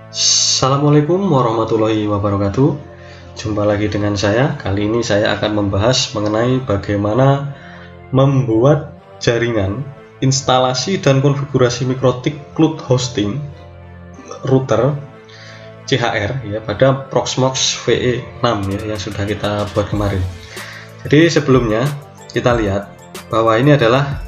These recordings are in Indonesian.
Assalamualaikum warahmatullahi wabarakatuh. Jumpa lagi dengan saya. Kali ini saya akan membahas mengenai bagaimana membuat jaringan, instalasi dan konfigurasi mikrotik cloud hosting router CHR ya pada Proxmox VE6 ya yang sudah kita buat kemarin. Jadi sebelumnya kita lihat bahwa ini adalah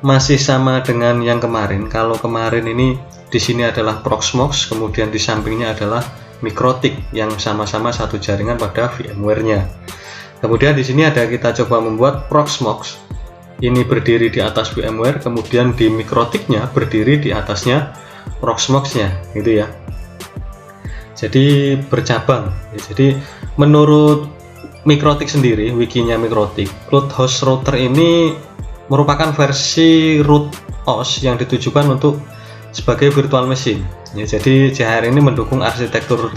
masih sama dengan yang kemarin. Kalau kemarin ini di sini adalah Proxmox, kemudian di sampingnya adalah mikrotik yang sama-sama satu jaringan pada VMware-nya. Kemudian di sini ada kita coba membuat Proxmox. Ini berdiri di atas VMware, kemudian di mikrotiknya berdiri di atasnya Proxmox-nya, gitu ya. Jadi bercabang. Jadi menurut mikrotik sendiri, wikinya mikrotik, Cloud Host Router ini merupakan versi root OS yang ditujukan untuk sebagai virtual machine ya. Jadi CHR ini mendukung arsitektur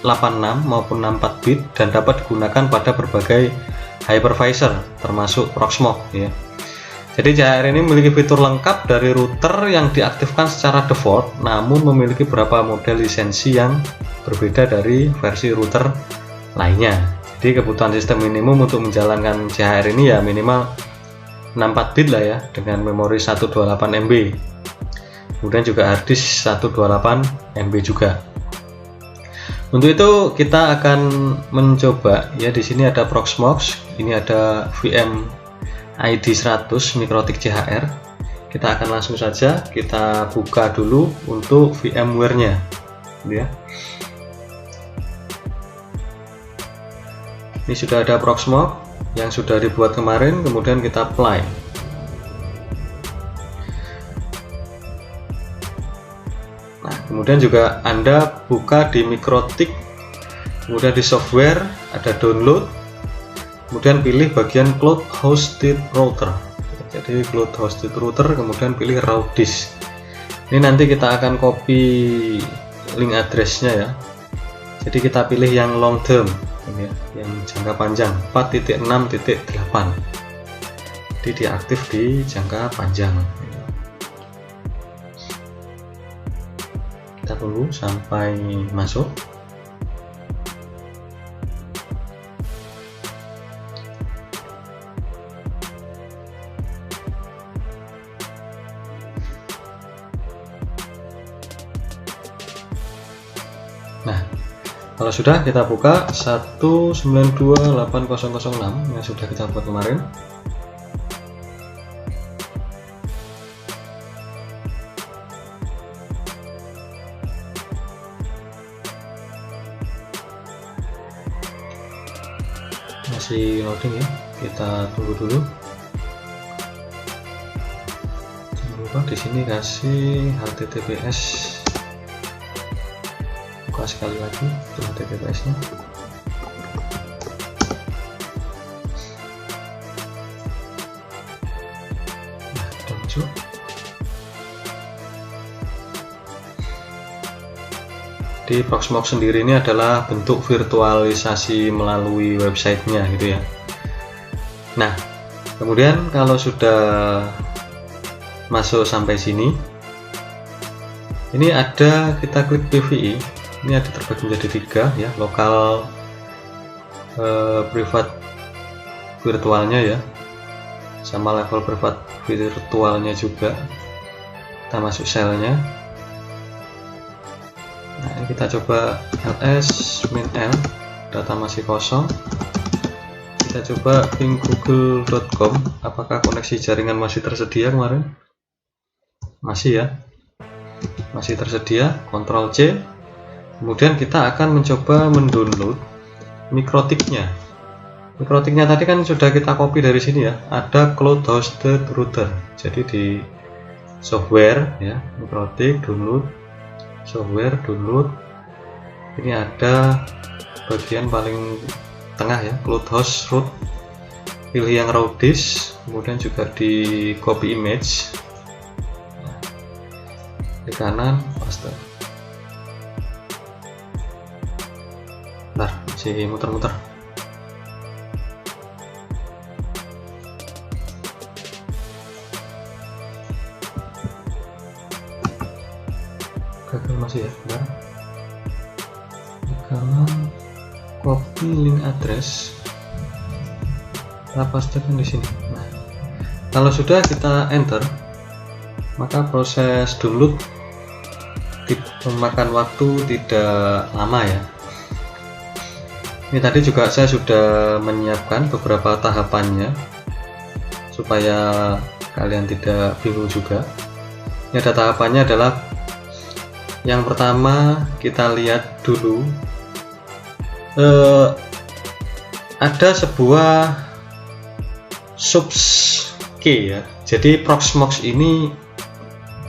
86 maupun 64 bit dan dapat digunakan pada berbagai hypervisor termasuk Proxmox ya. Jadi CHR ini memiliki fitur lengkap dari router yang diaktifkan secara default, namun memiliki beberapa model lisensi yang berbeda dari versi router lainnya. Jadi kebutuhan sistem minimum untuk menjalankan CHR ini ya minimal 64 bit lah ya, dengan memori 128 MB. Kemudian juga harddisk 128 MB juga. Untuk itu kita akan mencoba ya, di sini ada Proxmox, ini ada VM ID 100 mikrotik CHR. Kita akan langsung saja kita buka dulu untuk VMware-nya ya. Ini sudah ada Proxmox yang sudah dibuat kemarin, kemudian kita apply. Kemudian juga Anda buka di mikrotik, kemudian di software ada download, kemudian pilih bagian cloud hosted router. Jadi cloud hosted router, kemudian pilih raw disk. Ini nanti kita akan copy link address-nya ya. Jadi kita pilih yang long term ini ya, yang jangka panjang 4.6.8. Jadi dia aktif di jangka panjang. Kita tunggu sampai masuk. Nah, kalau sudah kita buka 192.8006 yang sudah kita buat kemarin. Masih loading ya, kita tunggu dulu. Jangan lupa di sini kasih HTTPS. Buka sekali lagi itu HTTPS-nya. Nah, sudah masuk. Di Proxmox sendiri ini adalah bentuk virtualisasi melalui websitenya gitu ya. Nah, kemudian kalau sudah masuk sampai sini, ini ada kita klik PVI. Ini ada terbagi menjadi 3 ya, lokal, privat virtualnya ya, sama level privat virtualnya juga. Kita masuk shellnya. Nah, ini kita coba ls min l, data masih kosong. Kita coba ping google.com, apakah koneksi jaringan masih tersedia kemarin? Masih ya, masih tersedia. Ctrl C. Kemudian kita akan mencoba mendownload mikrotiknya. Mikrotiknya tadi kan sudah kita copy dari sini ya, ada cloud hosted router. Jadi di software ya, mikrotik download, software download, ini ada bagian paling tengah ya, cloud host root, pilih yang raw disk, kemudian juga di copy image, di kanan paste. Bentar, masih muter-muter. Gagal masih ya, bentar. halaman, copy link address, kita pastekan di sini. Nah, kalau sudah kita enter, maka proses download memakan waktu tidak lama ya. Ini tadi juga saya sudah menyiapkan beberapa tahapannya supaya kalian tidak bingung juga. Ini ada tahapannya adalah yang pertama kita lihat dulu ada sebuah subs key ya. Jadi Proxmox ini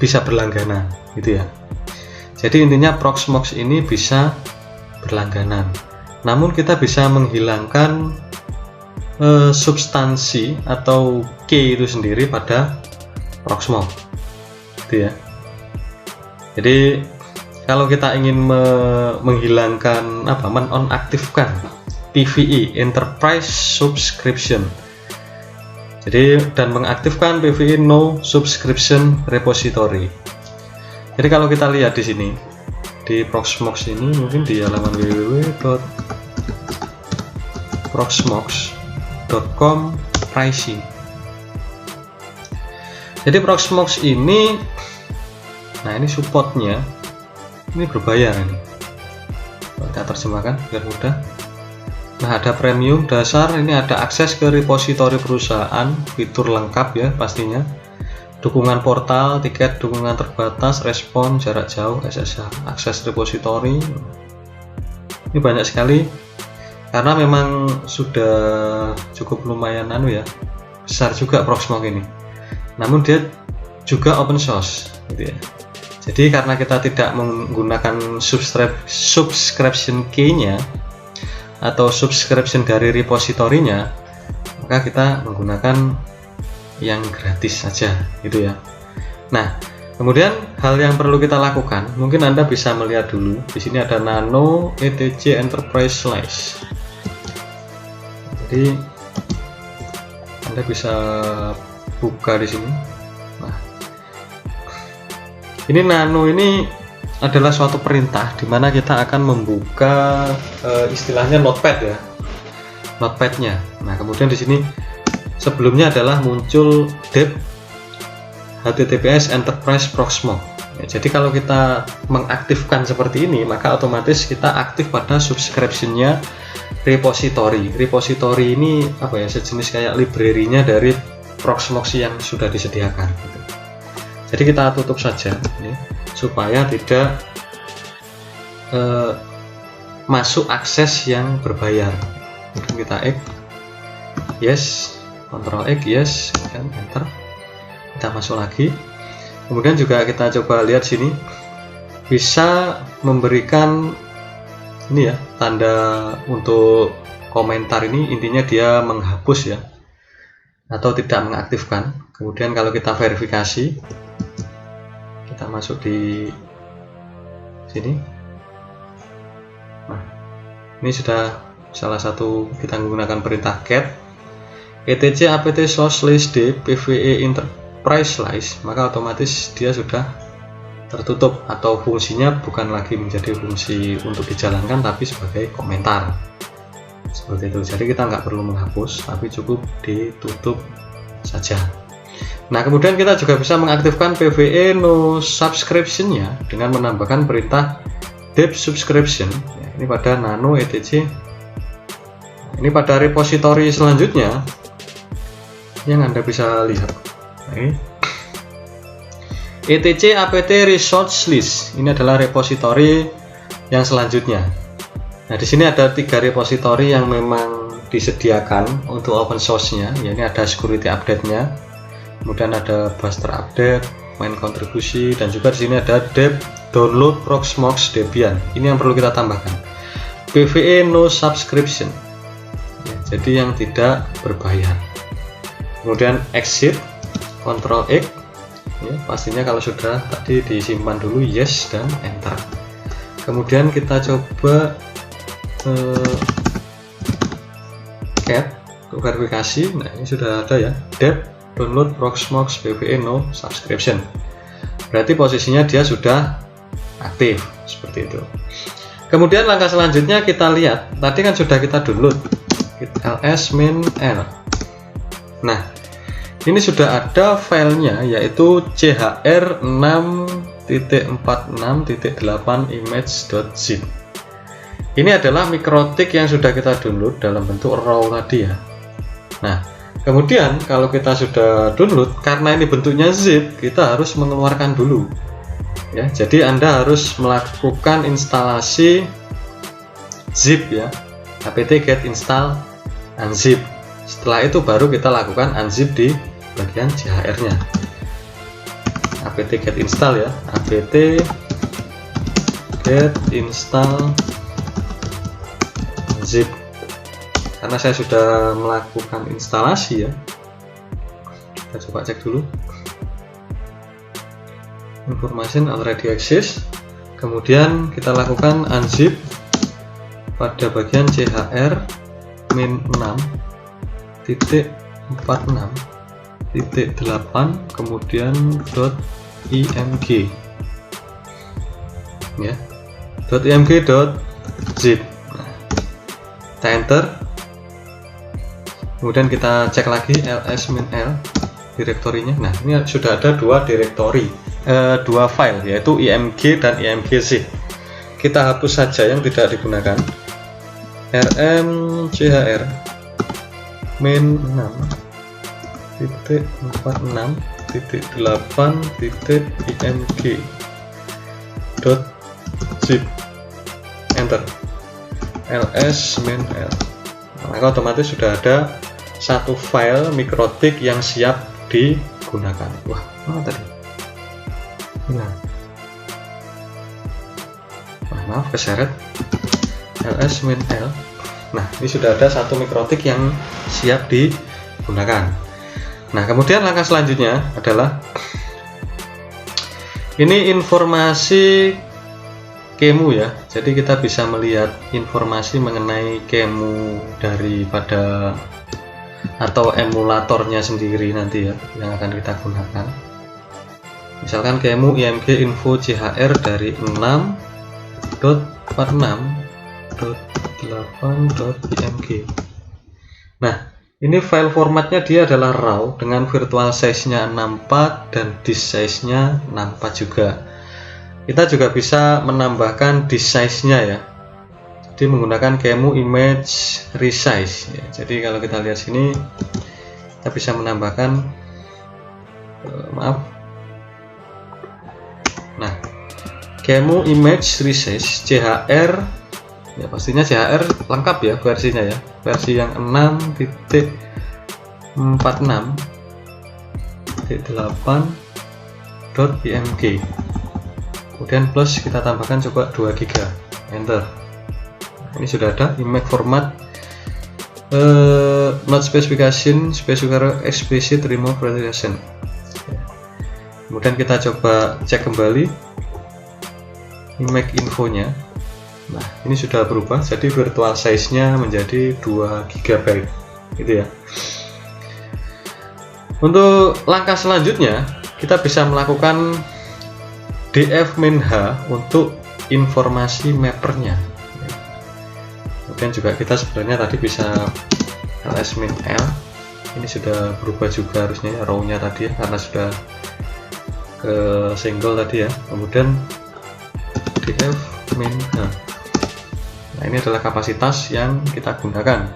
bisa berlangganan gitu ya. Jadi intinya Proxmox ini bisa berlangganan. Namun kita bisa menghilangkan substansi atau key itu sendiri pada Proxmox gitu ya. Jadi kalau kita ingin menghilangkan menonaktifkan PVE Enterprise Subscription, jadi dan mengaktifkan PVE No Subscription Repository. Jadi kalau kita lihat di sini di Proxmox ini, mungkin di halaman www.proxmox.com pricing. Jadi Proxmox ini, nah ini supportnya ini berbayar ini. Kita terjemahkan biar mudah. Nah, ada premium dasar, ini ada akses ke repositori perusahaan, fitur lengkap ya pastinya, dukungan portal, tiket dukungan terbatas, respon jarak jauh, SSH, akses repositori. Ini banyak sekali karena memang sudah cukup lumayan besar juga Proxmox ini. Namun dia juga open source gitu ya. Jadi karena kita tidak menggunakan subscription key-nya atau subscription dari repositorinya, maka kita menggunakan yang gratis saja gitu ya. Nah, kemudian hal yang perlu kita lakukan, mungkin Anda bisa melihat dulu di sini ada Nano ETC Enterprise Slice. Jadi Anda bisa buka di sini. Nah, ini Nano ini adalah suatu perintah di mana kita akan membuka istilahnya notepad ya, notepadnya. Nah, kemudian di sini sebelumnya adalah muncul dep https enterprise proxmox. Ya, jadi kalau kita mengaktifkan seperti ini, maka otomatis kita aktif pada subscription-nya repository. Repository ini sejenis kayak library-nya dari Proxmox yang sudah disediakan. Jadi kita tutup saja ini, supaya tidak masuk akses yang berbayar. Kemudian kita X, yes, Ctrl X, yes, kemudian enter. Kita masuk lagi. Kemudian juga kita coba lihat sini, bisa memberikan ini ya, tanda untuk komentar ini, intinya dia menghapus ya, atau tidak mengaktifkan. Kemudian kalau kita verifikasi, kita masuk di sini. Nah, ini sudah salah satu, kita menggunakan perintah cat etc apt source list d pve enterprise slice, maka otomatis dia sudah tertutup atau fungsinya bukan lagi menjadi fungsi untuk dijalankan tapi sebagai komentar seperti itu. Jadi kita nggak perlu menghapus tapi cukup ditutup saja. Nah, kemudian kita juga bisa mengaktifkan PVE no subscription nya dengan menambahkan perintah dep subscription ya, ini pada Nano etc. Ini pada repository selanjutnya yang Anda bisa lihat. Nah, ini etc apt resource list, ini adalah repository yang selanjutnya. Nah, di sini ada 3 repository yang memang disediakan untuk open source-nya. Ya, ini ada security update-nya, kemudian ada buster update, main kontribusi, dan juga di sini ada dep download Proxmox Debian. Ini yang perlu kita tambahkan. PVE no subscription. Ya, jadi yang tidak berbayar. Kemudian exit, Ctrl X. Ya, pastinya kalau sudah tadi disimpan dulu, yes, dan enter. Kemudian kita coba cat untuk verifikasi. Nah, ini sudah ada ya, dep download Proxmox PVE no subscription, berarti posisinya dia sudah aktif seperti itu. Kemudian langkah selanjutnya kita lihat, tadi kan sudah kita download ls-min-l. Nah, ini sudah ada filenya, yaitu chr6.46.8 image.zip. Ini adalah mikrotik yang sudah kita download dalam bentuk raw tadi ya. Nah, kemudian kalau kita sudah download, karena ini bentuknya zip, kita harus mengeluarkan dulu ya. Jadi Anda harus melakukan instalasi zip ya, apt get install unzip. Setelah itu baru kita lakukan unzip di bagian chr nya. Apt get install ya, apt get install unzip. Karena saya sudah melakukan instalasi ya, kita coba cek dulu. Information already exist. Kemudian kita lakukan unzip pada bagian chr-min6.46.8 kemudian .img ya, .img.zip. Nah, kita enter. Kemudian kita cek lagi ls-min-l direktorinya. Nah, ini sudah ada dua direktori, dua file, yaitu img dan imgzip. Kita hapus saja yang tidak digunakan. rmchr min6.46.8.img.zip. Enter. ls-min-l. Maka otomatis sudah ada satu file mikrotik yang siap digunakan. Wah, mana tadi? Nah, maaf keseret. ls-min-l. Nah, ini sudah ada satu mikrotik yang siap digunakan. Nah, kemudian langkah selanjutnya adalah ini informasi kemu ya. Jadi kita bisa melihat informasi mengenai kemu daripada atau emulatornya sendiri nanti ya, yang akan kita gunakan. Misalkan kemu img info chr dari 6.46.8.img. Nah, ini file formatnya dia adalah raw dengan virtual size-nya 64 dan disk size-nya 64 juga. Kita juga bisa menambahkan disk size-nya ya. Jadi menggunakan kemu image resize ya. Jadi kalau kita lihat sini, kita bisa menambahkan nah, kemu image resize chr ya, pastinya chr lengkap ya versinya ya, versi yang 6.46.8.img. kemudian plus kita tambahkan coba 2 GB. Enter. Ini sudah ada image format not specification explicit remove presentation. Kemudian kita coba cek kembali image infonya. Nah, ini sudah berubah, jadi virtual size-nya menjadi 2 GB gitu ya. Untuk langkah selanjutnya, kita bisa melakukan df-min-h untuk informasi mappernya. Kemudian juga kita sebenarnya tadi bisa ls-min-l. Ini sudah berubah juga harusnya raw-nya tadi ya, karena sudah ke single tadi ya. Kemudian df-min-h. Nah, ini adalah kapasitas yang kita gunakan.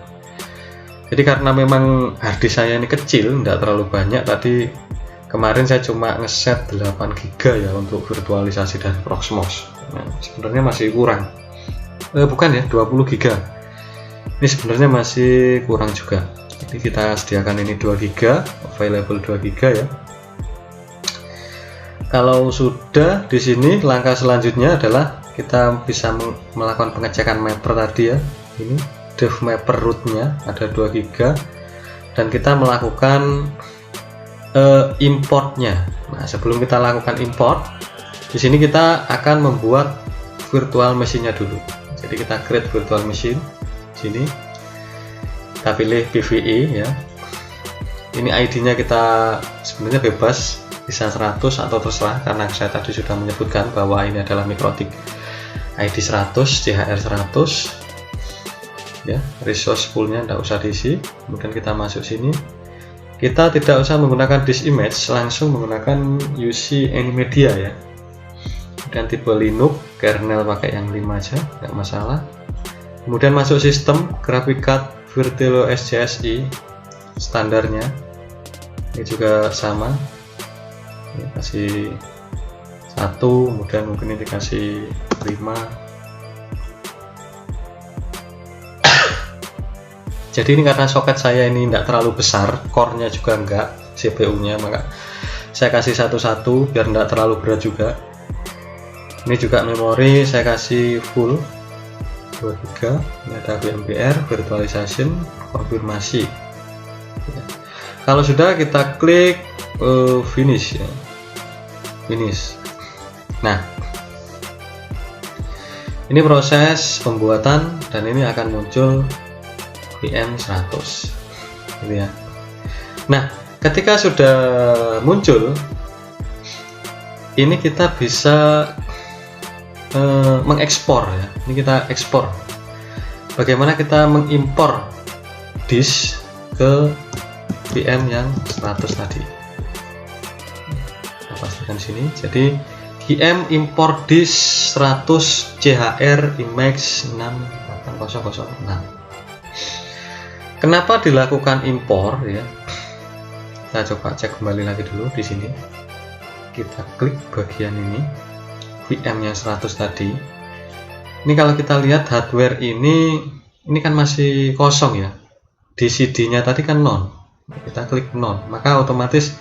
Jadi karena memang harddisk saya ini kecil, tidak terlalu banyak, tadi kemarin saya cuma ngeset 8 GB ya untuk virtualisasi dari Proxmox. Nah, sebenarnya masih kurang. Bukan ya, 20 GB. Ini sebenarnya masih kurang juga. Jadi kita sediakan ini 2 GB, available 2 GB ya. Kalau sudah di sini, langkah selanjutnya adalah kita bisa melakukan pengecekan mapper tadi ya. Ini dev mapper rootnya ada 2 GB dan kita melakukan importnya. Nah, sebelum kita lakukan import, di sini kita akan membuat virtual machine-nya dulu. Jadi kita create virtual machine. Sini kita pilih PVE ya. Ini ID-nya kita sebenarnya bebas, bisa 100 atau terserah, karena saya tadi sudah menyebutkan bahwa ini adalah mikrotik ID 100, CHR 100 ya, resource poolnya tidak usah diisi. Kemudian kita masuk sini, kita tidak usah menggunakan this image, langsung menggunakan UC AnyMedia ya. Dan tipe Linux, kernel pakai yang 5 aja, nggak masalah. Kemudian masuk sistem, graphic card Virtual SJSI standarnya, ini juga sama, ini kasih 1, kemudian mungkin ini dikasih 5. Jadi ini karena soket saya ini tidak terlalu besar, core-nya juga enggak, CPU-nya, maka saya kasih 1 biar tidak terlalu berat juga. Ini juga memori saya kasih full 2 GB. Ini ada VMBR, virtualization, konfirmasi ya. Kalau sudah, kita klik finish ya. Finish. Nah, ini proses pembuatan dan ini akan muncul VM100 gitu ya. Nah, ketika sudah muncul ini kita bisa mengekspor ya. Ini kita ekspor. Bagaimana kita mengimpor disk ke VM yang 100 tadi. Kita pastikan sini. Jadi VM import disk 100 CHR Imax 68006. Kenapa dilakukan impor ya? Kita coba cek kembali lagi dulu di sini. Kita klik bagian ini, VM yang 100 tadi. Ini kalau kita lihat hardware ini kan masih kosong ya. Di CD-nya tadi kan non. Kita klik non, maka otomatis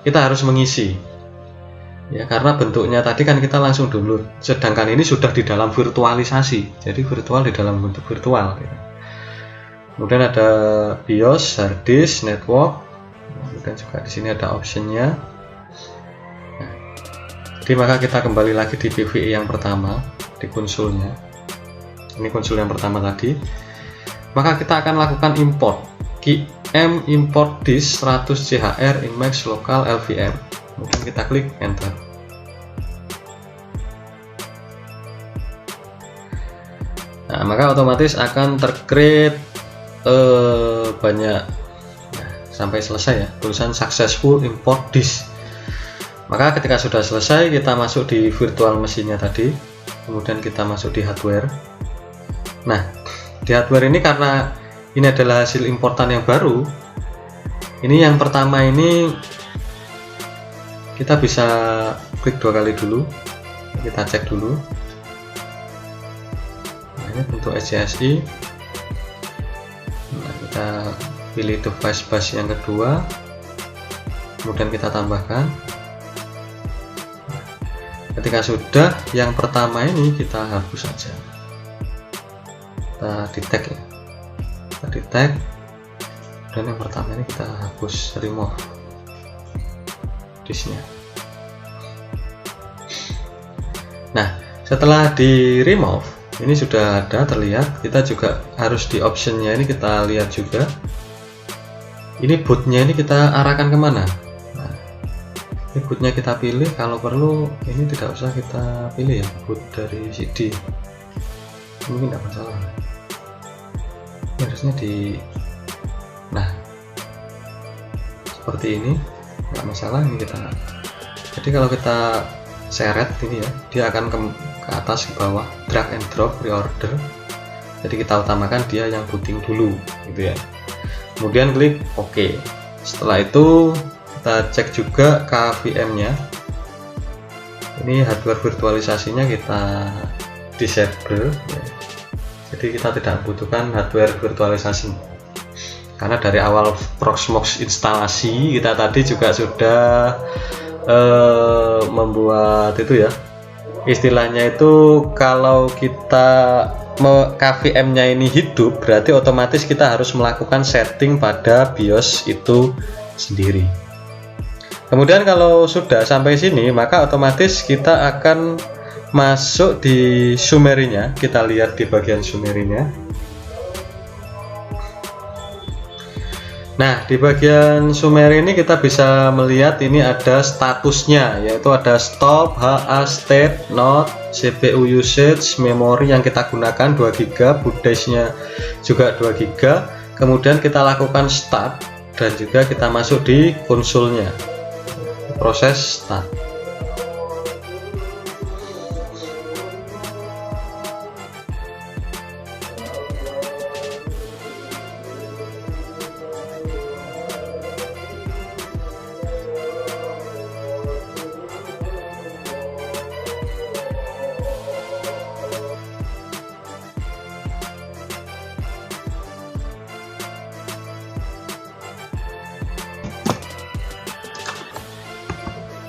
kita harus mengisi. Ya, karena bentuknya tadi kan kita langsung download. Sedangkan ini sudah di dalam virtualisasi. Jadi virtual di dalam bentuk virtual gitu. Kemudian ada BIOS, hard disk, network. Kemudian juga di sini ada optionnya. Nah, jadi maka kita kembali lagi di PVE yang pertama, di konsolnya. Ini konsol yang pertama tadi. Maka kita akan lakukan import. QM import disk 100 CHR Imax local LVM. Kemudian kita klik enter. Nah, maka otomatis akan tercreate banyak sampai selesai ya, tulisan successful import disk. Maka ketika sudah selesai, kita masuk di virtual mesinnya tadi, kemudian kita masuk di hardware. Nah, di hardware ini karena ini adalah hasil importan yang baru, ini yang pertama ini kita bisa klik 2 kali dulu, kita cek dulu. Nah, ini bentuk SJSI. Nah, kita pilih device bus yang kedua, kemudian kita tambahkan. Ketika sudah, yang pertama ini kita hapus saja. Kita di tag ya, kita di tag, dan yang pertama ini kita hapus, remove disknya. Nah, setelah di remove, ini sudah ada terlihat. Kita juga harus di optionnya ini kita lihat juga. Ini bootnya ini kita arahkan kemana? Nah, ini bootnya kita pilih. Kalau perlu ini tidak usah kita pilih ya, boot dari CD. Mungkin tidak masalah. Ini harusnya di, nah seperti ini nggak masalah. Ini kita, jadi kalau kita seret ini ya, dia akan ke atas ke bawah, drag and drop reorder. Jadi kita utamakan dia yang booting dulu gitu ya. Kemudian klik OK. Setelah itu kita cek juga KVM nya. Ini hardware virtualisasinya kita disable ya. Jadi kita tidak membutuhkan hardware virtualisasi, karena dari awal Proxmox instalasi kita tadi juga sudah membuat itu ya, istilahnya itu kalau kita KVM-nya ini hidup, berarti otomatis kita harus melakukan setting pada BIOS itu sendiri. Kemudian kalau sudah sampai sini, maka otomatis kita akan masuk di summary-nya. Kita lihat di bagian summary-nya. Nah, di bagian summary ini kita bisa melihat ini ada statusnya, yaitu ada stop, HA, state, not, CPU usage, memori yang kita gunakan 2 GB, boot disk-nya juga 2 GB. Kemudian kita lakukan start dan juga kita masuk di konsolnya. Proses start.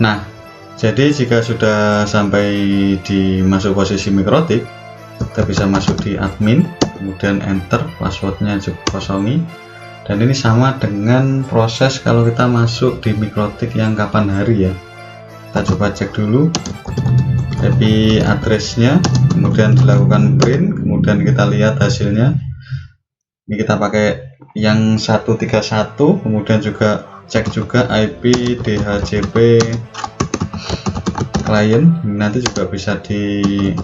Nah, jadi jika sudah sampai di masuk posisi mikrotik, kita bisa masuk di admin, kemudian enter, passwordnya juga kosongi. Dan ini sama dengan proses kalau kita masuk di mikrotik yang kapan hari ya. Kita coba cek dulu IP addressnya, kemudian dilakukan print, kemudian kita lihat hasilnya. Ini kita pakai yang 131, kemudian juga cek juga IP DHCP klien. Nanti juga bisa dicek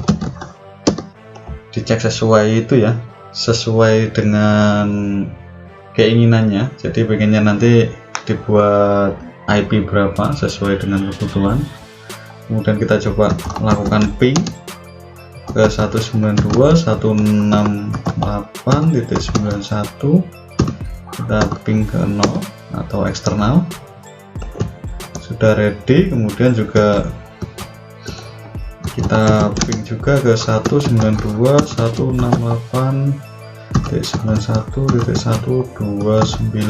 sesuai itu ya, sesuai dengan keinginannya. Jadi pengennya nanti dibuat IP berapa sesuai dengan kebutuhan. Kemudian kita coba lakukan ping ke 192.168.91, kita ping ke 0 atau eksternal. Sudah ready, kemudian juga kita ping juga ke 192.168.91.129.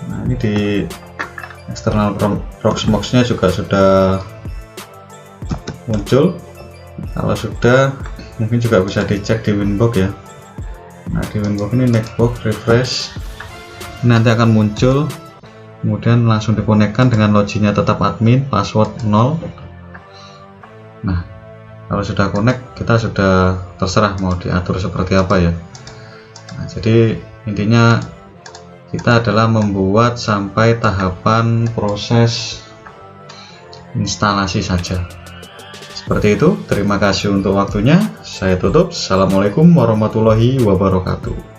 Nah, ini di eksternal proxmox nya juga sudah muncul. Kalau sudah, mungkin juga bisa dicek di winbox ya. Nah, di winbox ini netbox refresh, nanti akan muncul, kemudian langsung dikonekkan dengan loginnya tetap admin, password 0. Nah, kalau sudah connect, kita sudah terserah mau diatur seperti apa ya. Nah, jadi intinya kita adalah membuat sampai tahapan proses instalasi saja. Seperti itu, terima kasih untuk waktunya. Saya tutup. Assalamualaikum warahmatullahi wabarakatuh.